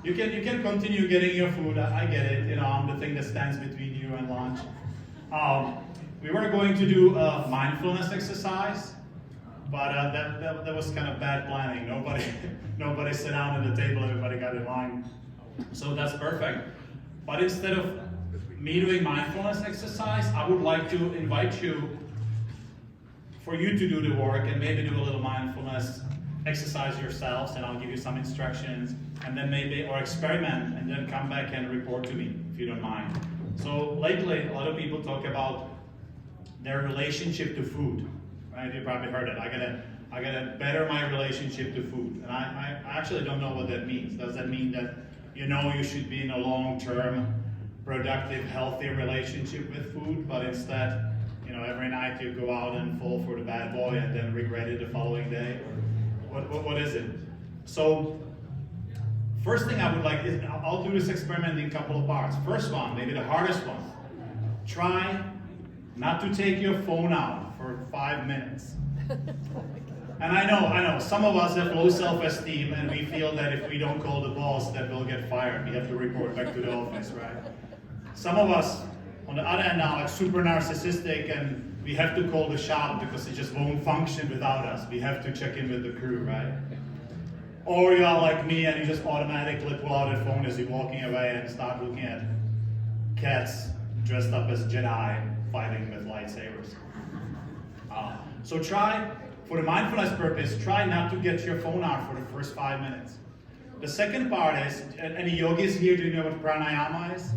you can continue getting your food. I get it. You know, I'm the thing that stands between you and lunch. We were going to do a mindfulness exercise, but that was kind of bad planning. Nobody sat down at the table. Everybody got in line. So that's perfect. But instead of me doing mindfulness exercise, I would like to invite you for you to do the work and maybe do a little mindfulness exercise yourselves, and I'll give you some instructions, and then maybe, or experiment, and then come back and report to me if you don't mind. So lately, a lot of people talk about their relationship to food, right? You probably heard it. I gotta better my relationship to food, and I actually don't know what that means. Does that mean that you should be in a long-term, productive, healthy relationship with food, but instead, every night you go out and fall for the bad boy and then regret it the following day? Or what is it? So, first thing I would like is, I'll do this experiment in a couple of parts. First one, maybe the hardest one. Try not to take your phone out for 5 minutes. And I know, some of us have low self-esteem and we feel that if we don't call the boss that we'll get fired. We have to report back to the office, right? Some of us, on the other hand, are like super narcissistic and we have to call the shop because it just won't function without us. We have to check in with the crew, right? Or you are like me and you just automatically pull out your phone as you're walking away and start looking at cats dressed up as Jedi fighting with lightsabers. So try, for the mindfulness purpose, try not to get your phone out for the first 5 minutes. The second part is, any yogis here, do you know what pranayama is?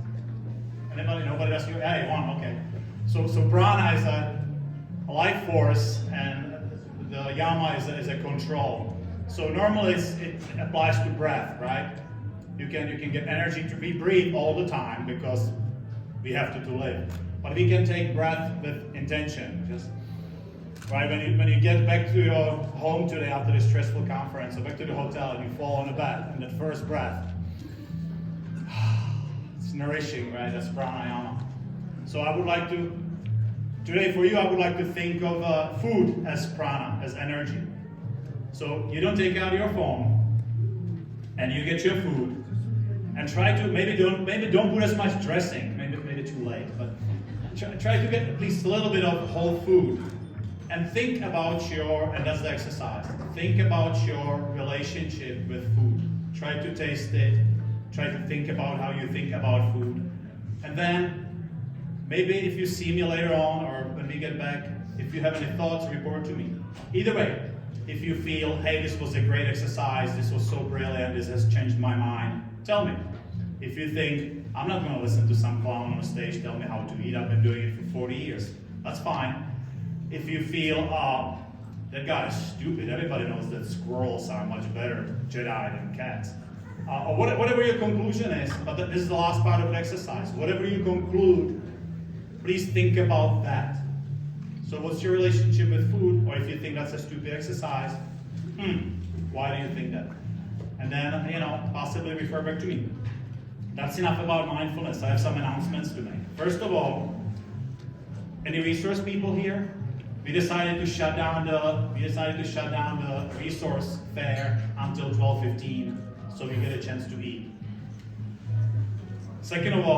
Anybody? Nobody else? Yeah, you want? Okay. So prana is a life force, and the yama is a control. So normally it applies to breath, right? You can get energy to be breathe all the time because we have to live. But we can take breath with intention. Just right when you get back to your home today after this stressful conference, or back to the hotel, and you fall on the bed, and that first breath. It's nourishing, right? That's pranayama. So I would like to, today for you, I would like to think of food as prana, as energy. So you don't take out your phone, and you get your food, and try to, maybe don't put as much dressing, maybe too late, but try to get at least a little bit of whole food. And think about and that's the exercise, think about your relationship with food. Try to taste it. Try to think about how you think about food. And then, maybe if you see me later on, or when we get back, if you have any thoughts, report to me. Either way, if you feel, hey, this was a great exercise, this was so brilliant, this has changed my mind, tell me. If you think, I'm not going to listen to some clown on a stage tell me how to eat, I've been doing it for 40 years, that's fine. If you feel, that guy is stupid, everybody knows that squirrels are much better Jedi than cats. Or whatever your conclusion is, but this is the last part of the exercise. Whatever you conclude, please think about that. So what's your relationship with food? Or if you think that's a stupid exercise, why do you think that? And then, possibly refer back to me. That's enough about mindfulness. I have some announcements to make. First of all, any resource people here? We decided to shut down the resource fair until 12:15, so we get a chance to eat. Second of all,